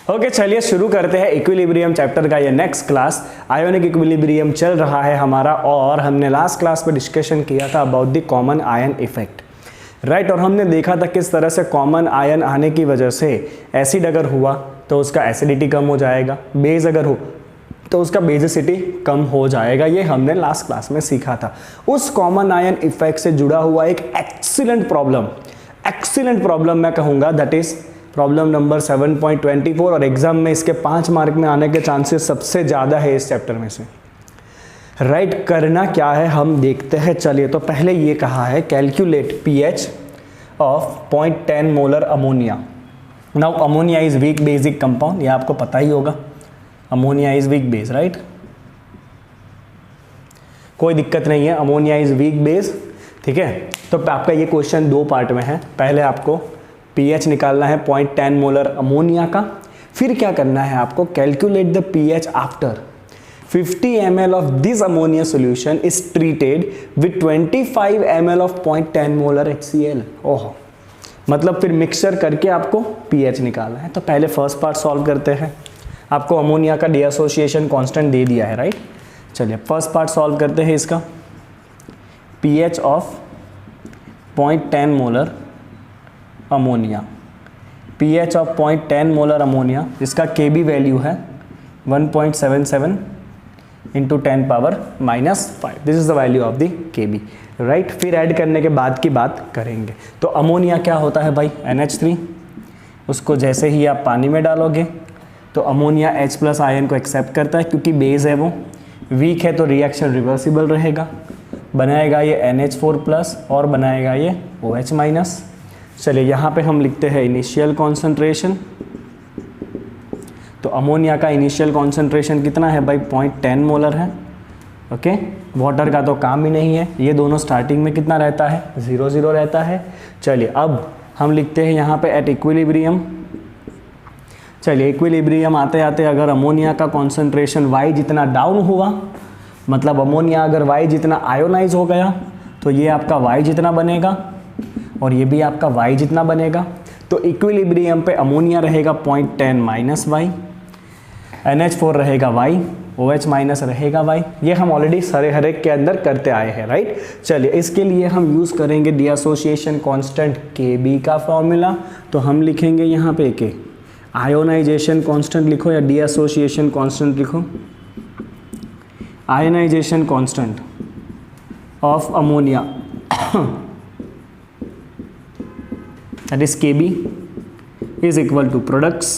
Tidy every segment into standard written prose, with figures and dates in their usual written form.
Okay चलिए शुरू करते हैं इक्विलिब्रियम चैप्टर का ये नेक्स्ट क्लास। आयोनिक इक्विलिब्रियम चल रहा है हमारा और हमने लास्ट क्लास में डिस्कशन किया था about the common ion effect, right. और हमने देखा था किस तरह से कॉमन आयन आने की वजह से एसिड अगर हुआ तो उसका एसिडिटी कम हो जाएगा, बेस अगर हो तो उसका बेसिसिटी कम हो जाएगा। ये हमने लास्ट क्लास में सीखा था। उस कॉमन आयन इफेक्ट से जुड़ा हुआ एक एक्सीलेंट प्रॉब्लम मैं कहूँगा, दैट इज प्रॉब्लम नंबर 7.24 और एग्जाम में इसके 5 मार्क में आने के चांसेस सबसे ज़्यादा है इस चैप्टर में से, राइट। करना क्या है हम देखते हैं। चलिए तो पहले ये कहा है calculate pH of 0.10 molar ammonia. Now ammonia is weak basic compound, ये आपको पता ही होगा। Ammonia is weak base, right, कोई दिक्कत नहीं है, अमोनिया इज वीक बेस, ठीक है। तो आपका ये क्वेश्चन 2 पार्ट में है। पहले आपको pH निकालना है 0.10 मोलर अमोनिया का, फिर क्या करना है आपको calculate the pH after 50 ml of this ammonia solution is treated with 25 ml of 0.10 molar HCl। ओहो, मतलब फिर मिक्सचर करके आपको pH निकालना है। तो पहले फर्स्ट पार्ट सॉल्व करते हैं। आपको अमोनिया का डीएसोसिएशन कांस्टेंट दे दिया है, राइट। चलिए फर्स्ट पार्ट सॉल्व करते हैं इसका। pH of 0.10 molar ammonia, pH of 0.10 molar ammonia, इसका Kb वैल्यू है 1.77 into 10 power -5। This is the value of the Kb, right. फिर ऐड करने के बाद की बात करेंगे। तो अमोनिया क्या होता है भाई, NH3। उसको जैसे ही आप पानी में डालोगे तो अमोनिया H+ आयन को एक्सेप्ट करता है, क्योंकि बेस है वो, वीक है तो रिएक्शन रिवर्सिबल रहेगा, बनाएगा ये NH4+ और बनाएगा ये OH-। चलिए यहाँ पे हम लिखते हैं इनिशियल कॉन्सेंट्रेशन। तो अमोनिया का इनिशियल कॉन्सेंट्रेशन कितना है भाई, 0.10 मोलर है, ओके। वाटर का तो काम ही नहीं है, ये दोनों स्टार्टिंग में कितना रहता है, 0 रहता है। चलिए अब हम लिखते हैं यहाँ पे एट इक्विलिब्रियम। चलिए इक्विलिब्रियम आते आते अगर अमोनिया का कॉन्सेंट्रेशन Y जितना डाउन हुआ, मतलब अमोनिया अगर Y जितना आयोनाइज हो गया तो ये आपका Y जितना बनेगा और ये भी आपका Y जितना बनेगा। तो इक्विलिब्रियम पे अमोनिया रहेगा 0.10 -Y, NH4 रहेगा Y, OH- रहेगा Y। ये हम ऑलरेडी सारे हर एक के अंदर करते आए हैं, राइट। चलिए इसके लिए हम यूज़ करेंगे डीएसोसिएशन कांस्टेंट Kb का फॉर्मूला। तो हम लिखेंगे यहाँ पे K, आयोनाइजेशन कांस्टेंट लिखो या डीएसोसिएशन कांस्टेंट लिखो। Ionisation constant of ammonia that is Kb is equal to products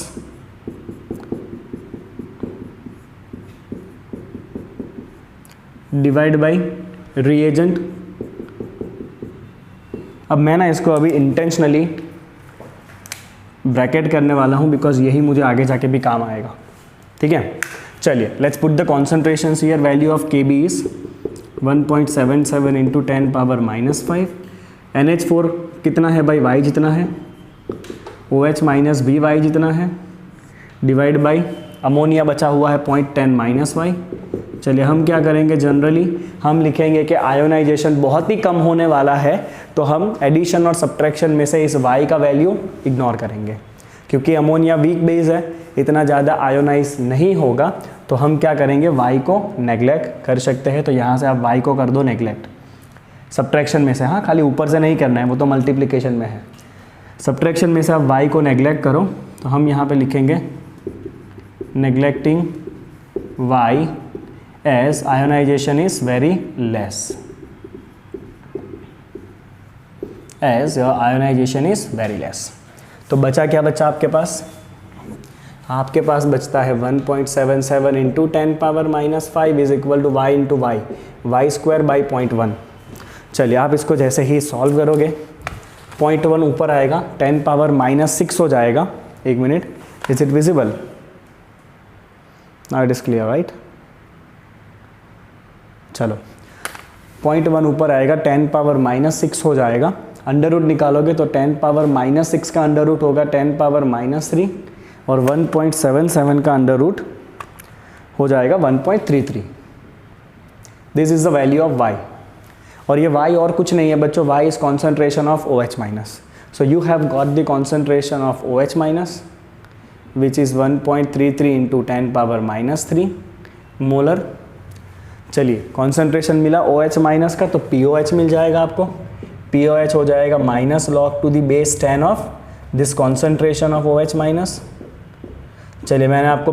divide by reagent। अब मैं ना इसको अभी इंटेंशनली ब्रैकेट करने वाला हूँ बिकॉज यही मुझे आगे जाके भी काम आएगा, ठीक है। चलिए let's put the concentrations here. Value of Kb is 1.77 into 10 power -5। NH4 कितना है भाई, Y जितना है, OH- भी Y जितना है, डिवाइड बाई अमोनिया बचा हुआ है 0.10 -Y। चलिए हम क्या करेंगे, जनरली हम लिखेंगे कि आयोनाइजेशन बहुत ही कम होने वाला है, तो हम एडिशन और सब्ट्रैक्शन में से इस Y का वैल्यू इग्नोर करेंगे, क्योंकि अमोनिया वीक बेस है, इतना ज़्यादा आयोनाइज नहीं होगा। तो हम क्या करेंगे, Y को नेग्लेक्ट कर सकते हैं। तो यहाँ से आप Y को कर दो नेग्लेक्ट, सब्ट्रैक्शन में से, हाँ खाली ऊपर से नहीं करना है, वो तो मल्टीप्लिकेशन में है। सब्ट्रैक्शन में से आप Y को नेग्लेक्ट करो, तो हम यहाँ पे लिखेंगे neglecting Y as ionisation is very less, as ionisation is very less. तो बचा क्या, बचा आपके पास, आपके पास बचता है 1.77 into 10 power -5 is equal to Y into Y square by 0.1। चलिए आप इसको जैसे ही सॉल्व करोगे 0.1 ऊपर आएगा, 10 पावर -6 हो जाएगा। एक minute, is it visible, now it is clear, right. चलो 0.1 ऊपर आएगा, 10 पावर -6 हो जाएगा। अंडर रूट निकालोगे तो 10 पावर -6 का अंडर रूट होगा 10 पावर -3 और 1.77 का अंडर रूट हो जाएगा 1.33। This is the value of Y। और ये Y और कुछ नहीं है बच्चों, Y is concentration of OH-। So you have got the concentration of OH- which is 1.33 into 10⁻³ molar. चलिए कॉन्सेंट्रेशन मिला OH माइनस का, तो POH मिल जाएगा आपको। POH हो जाएगा -log⁻10 of this concentration of OH minus. चलिए मैंने आपको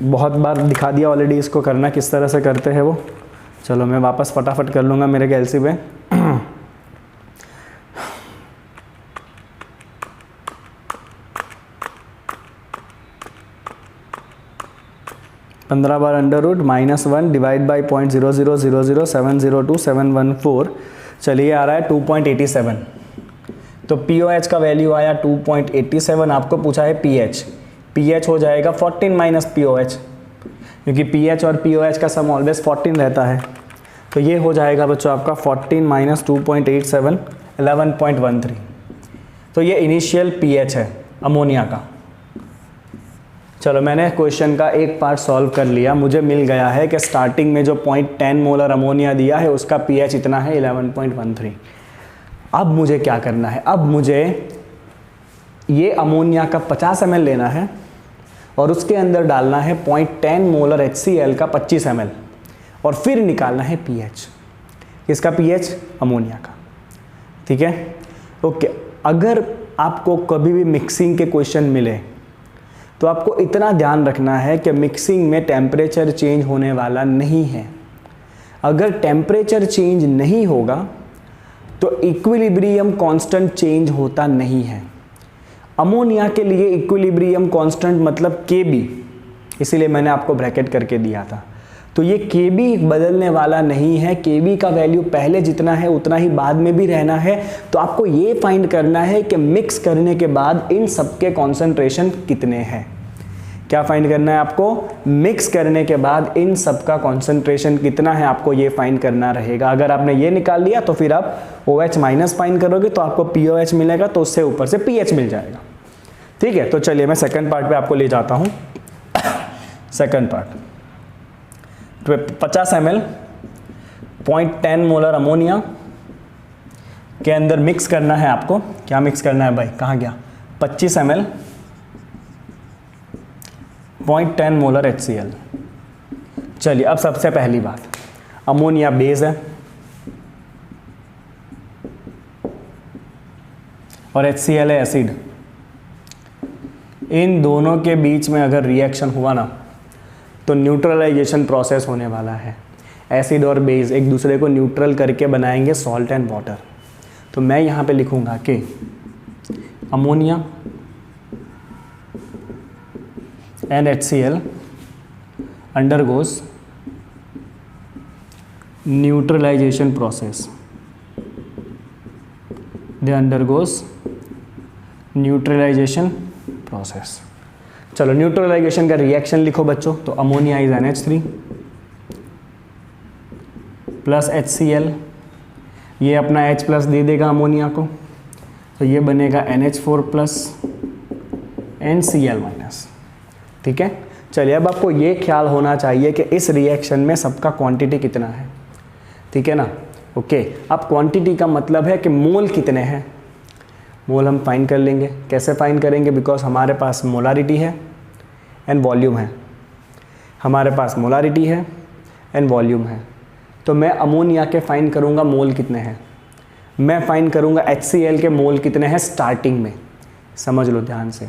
बहुत बार दिखा दिया ऑलरेडी, इसको करना किस तरह से करते हैं वो। चलो मैं वापस फटाफट कर लूँगा मेरे कैलसी पे। 15 बार √-1 डिवाइड बाई 0.0000702,714। चलिए आ रहा है 2.87। तो POH का वैल्यू आया 2.87। आपको पूछा है PH हो जाएगा 14 माइनस POH, क्योंकि PH और POH का सम ऑलवेज 14 रहता है। तो ये हो जाएगा बच्चों आपका 14 माइनस 2.87 11.13। तो ये इनिशियल pH है अमोनिया का। चलो मैंने क्वेश्चन का एक पार्ट सॉल्व कर लिया। मुझे मिल गया है कि स्टार्टिंग में जो 0.10 मोलर अमोनिया दिया है उसका pH इतना है 11.13। अब मुझे क्या करना है, अब मुझे ये अमोनिया का 50 ml लेना है और उसके अंदर डालना है 0.10 मोलर HCl का 25 ml और फिर निकालना है pH। किसका pH? अमोनिया का। ठीक है, ओके। अगर आपको कभी भी मिक्सिंग के क्वेश्चन मिले तो आपको इतना ध्यान रखना है कि मिक्सिंग में टेम्परेचर चेंज होने वाला नहीं है। अगर टेम्परेचर चेंज नहीं होगा तो इक्विलिब्रियम कांस्टेंट चेंज होता नहीं है। अमोनिया के लिए इक्विलिब्रियम कांस्टेंट मतलब Kb, इसीलिए मैंने आपको ब्रैकेट करके दिया था। तो ये Kb बदलने वाला नहीं है। Kb का वैल्यू पहले जितना है उतना ही बाद में भी रहना है। तो आपको ये फाइंड करना है कि मिक्स करने के बाद इन सबके कॉन्सेंट्रेशन कितने हैं। क्या फाइंड करना है आपको? मिक्स करने के बाद इन सबका कॉन्सेंट्रेशन कितना है, आपको ये फाइंड करना रहेगा। अगर आपने ये निकाल लिया तो फिर आप OH माइनस फाइंड करोगे तो आपको POH मिलेगा, तो उससे ऊपर से pH मिल जाएगा। ठीक है, तो चलिए मैं सेकंड पार्ट पे आपको ले जाता हूँ। Second part, 50 ml 0.10 molar ammonia के अंदर मिक्स करना है आपको। क्या मिक्स करना है भाई, कहाँ गया? 25 ml 0.10 मोलर HCl। चलिए अब सबसे पहली बात, अमोनिया बेस है और HCl है एसिड। इन दोनों के बीच में अगर रिएक्शन हुआ ना तो न्यूट्रलाइजेशन प्रोसेस होने वाला है। एसिड और बेस एक दूसरे को न्यूट्रल करके बनाएंगे सॉल्ट एंड वाटर। तो मैं यहाँ पे लिखूँगा कि ammonia and HCl undergoes neutralization process. They undergoes neutralization process. चलो न्यूट्रलाइजेशन का रिएक्शन लिखो बच्चों। तो ammonia is NH3 plus HCl, ये अपना H प्लस दे देगा अमोनिया को, तो ये बनेगा NH4 प्लस NCl माइनस। ठीक है, चलिए अब आपको ये ख्याल होना चाहिए कि इस रिएक्शन में सबका क्वांटिटी कितना है। ठीक है ना, ओके। अब क्वांटिटी का मतलब है कि मोल कितने हैं। मोल हम फाइंड कर लेंगे। कैसे फाइंड करेंगे? बिकॉज हमारे पास मोलारिटी है एंड वॉल्यूम है। हमारे पास मोलारिटी है एंड वॉल्यूम है। तो मैं अमोनिया के फाइंड करूँगा मोल कितने हैं। मैं फाइंड करूँगा HCl के मोल कितने हैं स्टार्टिंग में। समझ लो ध्यान से,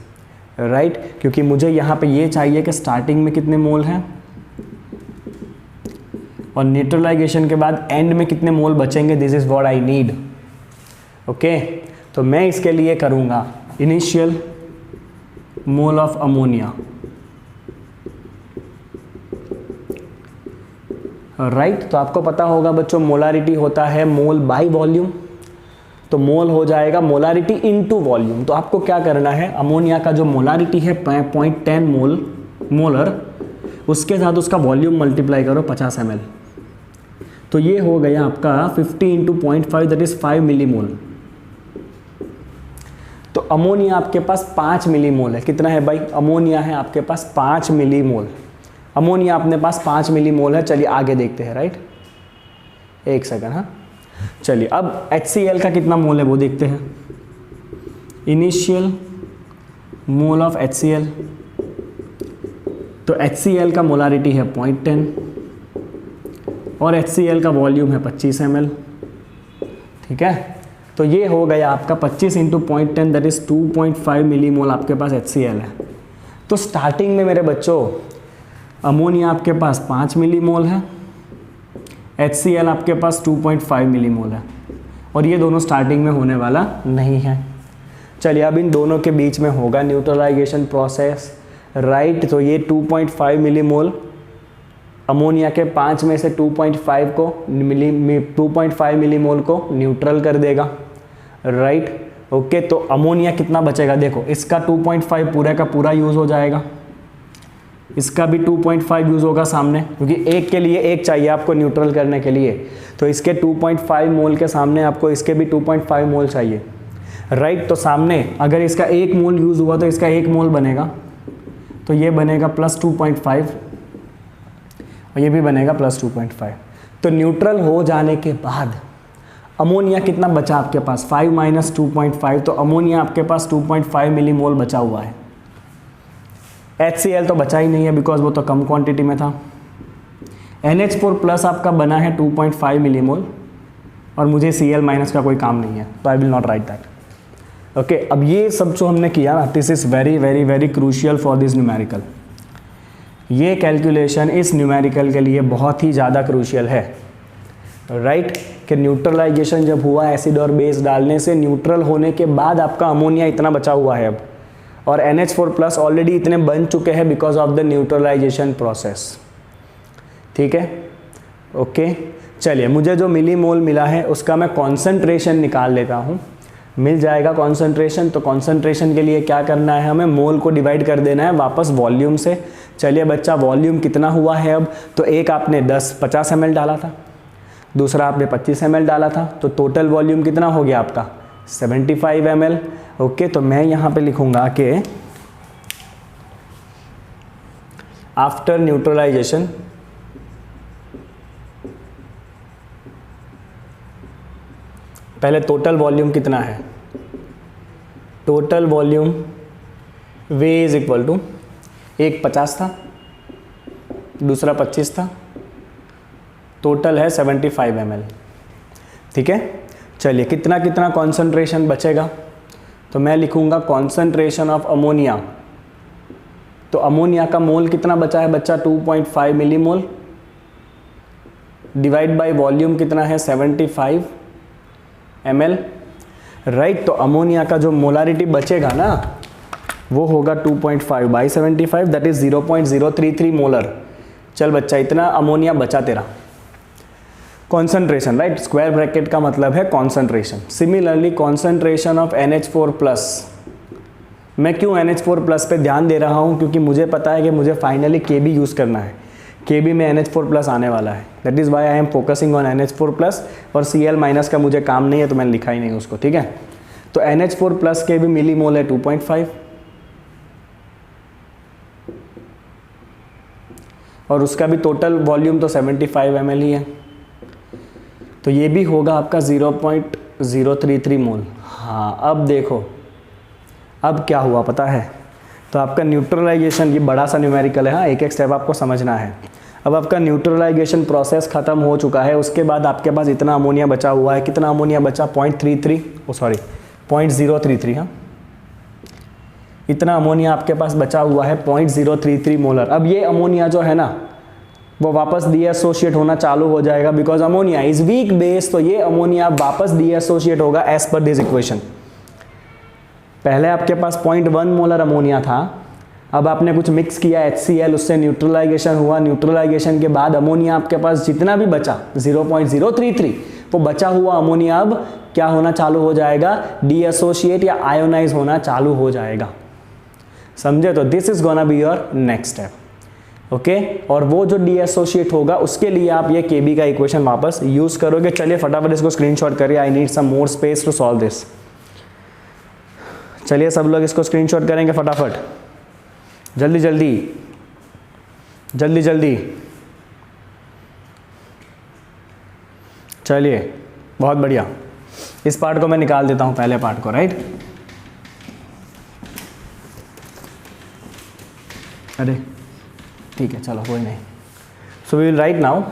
राइट क्योंकि मुझे यहाँ पे ये चाहिए कि स्टार्टिंग में कितने मोल हैं और न्यूट्रलाइजेशन के बाद एंड में कितने मोल बचेंगे। This is what I need. Okay, तो मैं इसके लिए करूँगा initial mole of ammonia, right. तो आपको पता होगा बच्चों मोलारिटी होता है मोल बाई वॉल्यूम, तो मोल हो जाएगा मोलारिटी इनटू वॉल्यूम। तो आपको क्या करना है, अमोनिया का जो मोलारिटी है 0.10 मोलर, उसके साथ उसका वॉल्यूम मल्टीप्लाई करो 50 ml। तो ये हो गया आपका 50 इंटू 0.5 दैट इज 5 मिलीमोल। तो अमोनिया आपके पास 5 मिलीमोल है। कितना है भाई? अमोनिया है आपके पास 5 मिलीमोल। अमोनिया अपने पास 5 मिलीमोल है। चलिए आगे देखते हैं, राइट। एक सेकंड, हाँ चलिए अब HCl का कितना मोल है वो देखते हैं। इनिशियल मोल ऑफ HCl तो HCl का मोलारिटी है 0.10 और HCl का वॉल्यूम है 25 ml। ठीक है, तो ये हो गया आपका 25 इंटू 0.10 दैट इज़ 2.5 मिलीमोल आपके पास HCl है। तो स्टार्टिंग में मेरे बच्चों अमोनिया आपके पास 5 मिलीमोल है, HCl आपके पास 2.5 मिलीमोल है, और ये दोनों स्टार्टिंग में होने वाला नहीं है। चलिए अब इन दोनों के बीच में होगा न्यूट्रलाइजेशन प्रोसेस, राइट। तो ये 2.5 मिलीमोल अमोनिया के 5 में से 2.5 मिलीमोल को न्यूट्रल कर देगा, राइट। ओके, तो अमोनिया कितना बचेगा, देखो इसका 2.5 पूरे का पूरा यूज़ हो जाएगा, इसका भी 2.5 यूज़ होगा सामने, क्योंकि एक के लिए एक चाहिए आपको न्यूट्रल करने के लिए, तो इसके 2.5 मोल के सामने आपको इसके भी 2.5 मोल चाहिए, राइट। तो सामने अगर इसका 1 मोल यूज़ हुआ तो इसका 1 मोल बनेगा, तो ये बनेगा प्लस 2.5 और ये भी बनेगा प्लस 2.5। तो न्यूट्रल हो जाने के बाद अमोनिया कितना बचा आपके पास, 5 माइनस 2.5, तो अमोनिया आपके पास 2.5 मिलीमोल बचा हुआ है। HCl तो बचा ही नहीं है बिकॉज वो तो कम क्वांटिटी में था। NH4 प्लस आपका बना है 2.5 मिलीमोल और मुझे Cl माइनस का कोई काम नहीं है, तो I will not right that. Okay, अब ये सब जो हमने किया ना, this is very very very crucial for this numerical. ये कैलकुलेशन इस न्यूमेरिकल के लिए बहुत ही ज़्यादा क्रूशियल है, राइट। कि न्यूट्रलाइजेशन जब हुआ एसिड और बेस डालने से, न्यूट्रल होने के बाद आपका अमोनिया इतना बचा हुआ है अब, और NH4 प्लस ऑलरेडी इतने बन चुके हैं because of the neutralisation process. ठीक है, ओके। चलिए मुझे जो मिलीमोल मिला है उसका मैं कॉन्सेंट्रेशन निकाल लेता हूँ। मिल जाएगा कॉन्सेंट्रेशन, तो कॉन्सेंट्रेशन के लिए क्या करना है, हमें मोल को डिवाइड कर देना है वापस वॉल्यूम से। चलिए बच्चा, वॉल्यूम कितना हुआ है अब, तो एक आपने 50 ml डाला था, दूसरा आपने 25 ml डाला था, तो टोटल वॉल्यूम कितना हो गया आपका 75 ml। ओके, तो मैं यहाँ पे लिखूँगा कि आफ्टर न्यूट्रलाइजेशन पहले टोटल वॉल्यूम कितना है, total volume V is equal to, एक 50 था, दूसरा 25 था, टोटल है 75 ml। ठीक है, चलिए कितना कितना कॉन्सेंट्रेशन बचेगा, तो मैं लिखूंगा कॉन्सेंट्रेशन ऑफ अमोनिया। तो अमोनिया का मोल कितना बचा है बच्चा, 2.5 मिलीमोल, डिवाइड बाय वॉल्यूम कितना है 75 ml, राइट। तो अमोनिया का जो मोलारिटी बचेगा ना वो होगा 2.5 बाई 75 दैट इज 0.033 मोलर। चल बच्चा, इतना अमोनिया बचा तेरा। कॉन्सेंट्रेशन, राइट, स्क्वायर ब्रैकेट का मतलब है concentration. Similarly concentration of NH4 plus, मैं क्यों NH4 प्लस पे ध्यान दे रहा हूँ, क्योंकि मुझे पता है कि मुझे फाइनली KB यूज़ करना है, KB में NH4 प्लस आने वाला है, that is why I am focusing on NH4 plus, और Cl माइनस का मुझे काम नहीं है तो मैंने लिखा ही नहीं उसको। ठीक है, तो NH4 प्लस के भी मिलीमोल है 2.5 और उसका भी टोटल वॉल्यूम तो 75 ml ही है, तो ये भी होगा आपका 0.033 मोल। हाँ, अब देखो अब क्या हुआ पता है, तो आपका न्यूट्रलाइजेशन, ये बड़ा सा न्यूमेरिकल है, हाँ, एक एक स्टेप आपको समझना है। अब आपका न्यूट्रलाइजेशन प्रोसेस खत्म हो चुका है, उसके बाद आपके पास इतना अमोनिया बचा हुआ है, कितना अमोनिया बचा 0.033, हाँ, इतना अमोनिया आपके पास बचा हुआ है 0.033 मोलर। अब ये अमोनिया जो है ना वो वापस डीएसोशिएट होना चालू हो जाएगा because ammonia is weak base, तो ये अमोनिया वापस डीएसोशिएट होगा एज पर दिस इक्वेशन। पहले आपके पास 0.1 मोलर अमोनिया था, अब आपने कुछ मिक्स किया HCl, उससे न्यूट्रलाइजेशन हुआ, न्यूट्रलाइजेशन के बाद अमोनिया आपके पास जितना भी बचा 0.033, वो बचा हुआ अमोनिया अब क्या होना चालू हो जाएगा, डीएसोशिएट या आयोनाइज होना चालू हो जाएगा। समझे? तो this is gonna be your next step. Okay, और वो जो डीएसोशिएट होगा उसके लिए आप ये KB का इक्वेशन वापस यूज करोगे। चलिए फटाफट इसको स्क्रीनशॉट करिए, I need some more space to solve this. चलिए सब लोग इसको स्क्रीनशॉट करेंगे फटाफट, जल्दी जल्दी जल्दी जल्दी। चलिए बहुत बढ़िया, इस पार्ट को मैं निकाल देता हूं, पहले पार्ट को, राइट। अरे ठीक है चलो कोई नहीं. So we will write now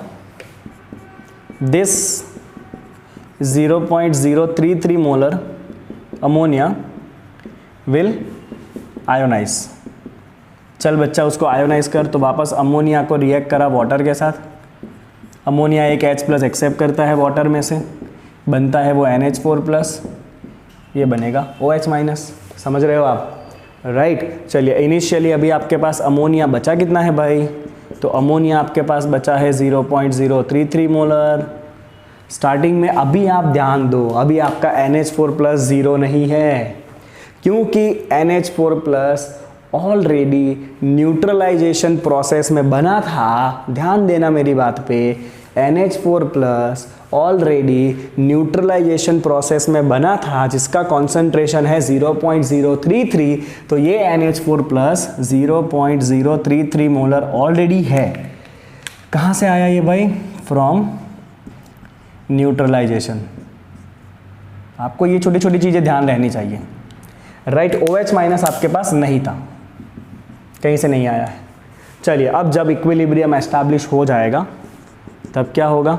this 0.033 molar ammonia will ionise. चल बच्चा उसको आयोनाइज कर. तो वापस अमोनिया को रिएक्ट करा वाटर के साथ. अमोनिया एक H+ एक्सेप्ट करता है वाटर में से, बनता है वो NH4+, ये बनेगा OH-. समझ रहे हो आप? राइट. चलिए इनिशियली अभी आपके पास अमोनिया बचा कितना है भाई? तो अमोनिया आपके पास बचा है 0.033 मोलर. स्टार्टिंग में अभी आप ध्यान दो, अभी आपका NH4+ 0 नहीं है, क्योंकि NH4+ ऑलरेडी न्यूट्रलाइजेशन प्रोसेस में बना था. ध्यान देना मेरी बात पे. NH4+ ऑलरेडी न्यूट्रलाइजेशन प्रोसेस में बना था जिसका कॉन्सेंट्रेशन है 0.033. तो ये NH4+ 0.033 मोलर ऑलरेडी है. कहाँ से आया ये भाई? From neutralisation. आपको ये छोटी छोटी चीज़ें ध्यान रहनी चाहिए. राइट. OH- आपके पास नहीं था, कहीं से नहीं आया है. चलिए अब जब इक्विलिब्रियम एस्टैब्लिश हो जाएगा तब क्या होगा?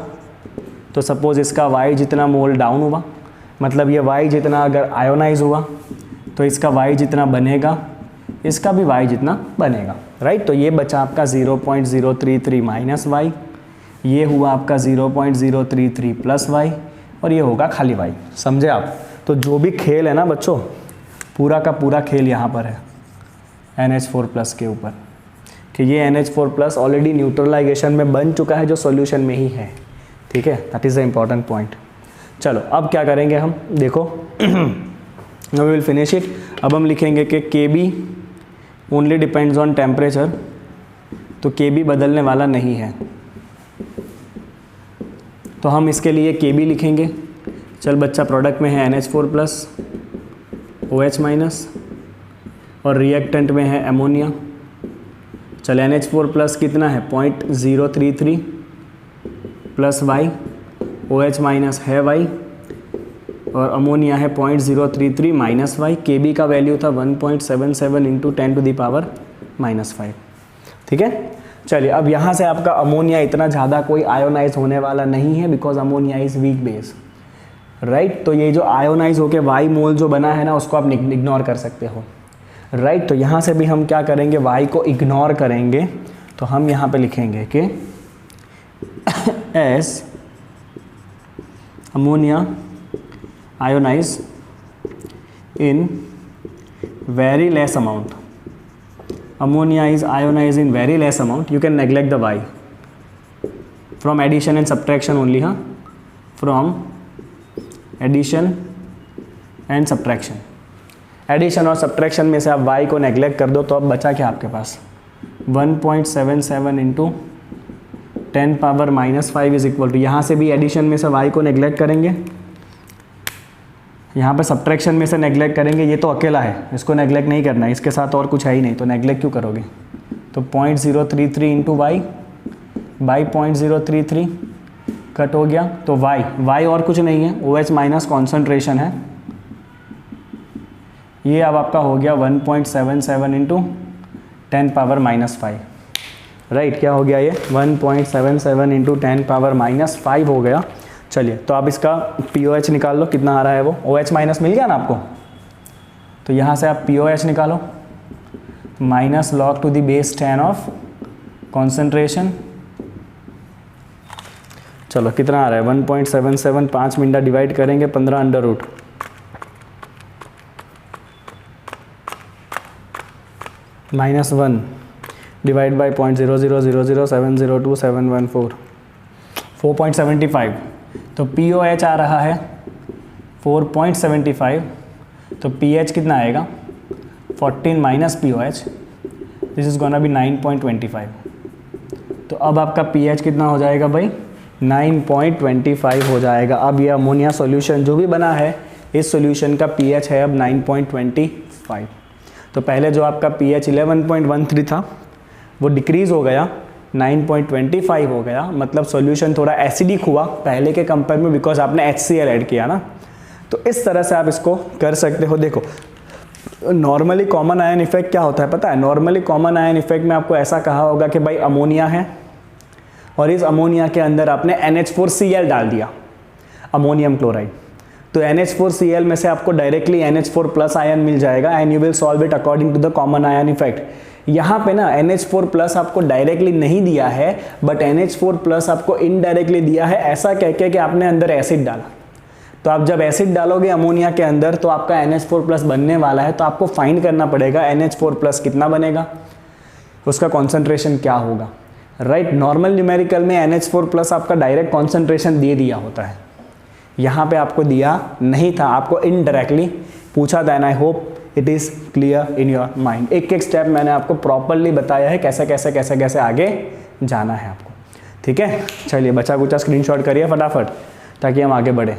तो सपोज इसका Y जितना मोल डाउन हुआ, मतलब ये Y जितना अगर आयोनाइज हुआ तो इसका Y जितना बनेगा, इसका भी Y जितना बनेगा. राइट. तो ये बचा आपका 0.033 माइनस Y, ये हुआ आपका 0.033 प्लस Y, और ये होगा खाली Y. समझे आप? तो जो भी खेल है ना बच्चों, पूरा का पूरा खेल यहाँ पर है NH4+ के ऊपर, कि ये NH4+ ऑलरेडी न्यूट्रलाइजेशन में बन चुका है जो सॉल्यूशन में ही है. ठीक है, that is the important point. चलो अब क्या करेंगे हम, देखो वी विल फिनिश इट. अब हम लिखेंगे कि KB only depends on temperature. तो KB बदलने वाला नहीं है, तो हम इसके लिए KB लिखेंगे. चल बच्चा, प्रोडक्ट में है NH4+, OH- और रिएक्टेंट में है अमोनिया. चल NH4+ कितना है? 0.033 प्लस Y, OH- है Y, और अमोनिया है 0.033 माइनस Y. KB का वैल्यू था 1.77 इंटू 10⁻⁻5. ठीक है. चलिए अब यहाँ से आपका अमोनिया इतना ज़्यादा कोई आयोनाइज होने वाला नहीं है, because ammonia is weak base. Right. तो ये जो आयोनाइज होके Y मोल जो बना है ना, उसको आप इग्नोर कर सकते हो. राइट. तो यहाँ से भी हम क्या करेंगे? Y को इग्नोर करेंगे. तो हम यहाँ पे लिखेंगे कि as ammonia ionise in very less amount. Ammonia is ionized in very less amount. You can neglect the Y. From addition and subtraction only, huh? From addition and subtraction. Addition और subtraction में से आप Y को neglect कर दो तो अब बचा क्या आपके पास? 1.77 इंटू 10⁻⁻5 इज इक्वल टू, यहाँ से भी एडिशन में से Y को neglect करेंगे, यहाँ पे सब्ट्रैक्शन में से नेगलेक्ट करेंगे. ये तो अकेला है, इसको नेगलेक्ट नहीं करना है, इसके साथ और कुछ है ही नहीं, तो नेगलेक्ट क्यों करोगे? तो 0.033 इंटू Y बाई 0.033 कट हो गया. तो Y और कुछ नहीं है, OH- कॉन्सेंट्रेशन है. ये अब आपका हो गया 1.77 इंटू 10⁻⁻5. राइट. क्या हो गया ये? 1.77 इंटू 10⁻⁻5 हो गया. चलिए तो आप इसका POH निकाल लो, कितना आ रहा है वो? OH- मिल गया ना आपको. तो यहाँ से आप POH निकालो, minus log to the base 10 of concentration. चलो कितना आ रहा है? 1.77, 5 मिनट डिवाइड करेंगे 15 √ -1 डिवाइड बाई 0.0000702,714 4.75. तो POH आ रहा है 4.75. तो pH कितना आएगा? 14 minus POH, this is gonna be 9.25. तो अब आपका pH कितना हो जाएगा भाई? 9.25 हो जाएगा. अब ये अमोनिया सॉल्यूशन जो भी बना है, इस सॉल्यूशन का pH है अब 9.25. तो पहले जो आपका pH 11.13 था वो डिक्रीज़ हो गया, 9.25 हो गया. मतलब सॉल्यूशन थोड़ा एसिडिक हुआ पहले के कंपेयर में, बिकॉज आपने HCl ऐड किया ना. तो इस तरह से आप इसको कर सकते हो. देखो नॉर्मली कॉमन आयन इफेक्ट क्या होता है पता है? नॉर्मली कॉमन आयन इफेक्ट में आपको ऐसा कहा होगा कि भाई अमोनिया है और इस अमोनिया के अंदर आपने NH4Cl डाल दिया, अमोनियम क्लोराइड, तो NH4Cl में से आपको डायरेक्टली NH4 प्लस आयन मिल जाएगा and you will solve it according to the common ion effect. यहाँ पे ना NH4 प्लस आपको डायरेक्टली नहीं दिया है, बट NH4 प्लस आपको इनडायरेक्टली दिया है, ऐसा कह के कि आपने अंदर एसिड डाला। तो आप जब एसिड डालोगे अमोनिया के अंदर तो आपका NH4 प्लस बनने वाला है, तो आपको फाइंड करना पड़ेगा NH4 प्लस कितना बनेगा, उसका कॉन्सेंट्रेशन क्या होगा, राइट। नॉर्मल न्यूमेरिकल में NH4 प्लस आपका डायरेक्ट कॉन्सेंट्रेशन दे दिया होता है, यहाँ पे आपको दिया नहीं था, आपको इनडायरेक्टली पूछा था। And I hope it is clear in your mind. एक एक स्टेप मैंने आपको प्रॉपरली बताया है कैसे कैसे कैसे कैसे आगे जाना है आपको, ठीक है। चलिए बचा कुचा स्क्रीनशॉट करिए फटाफट ताकि हम आगे बढ़े।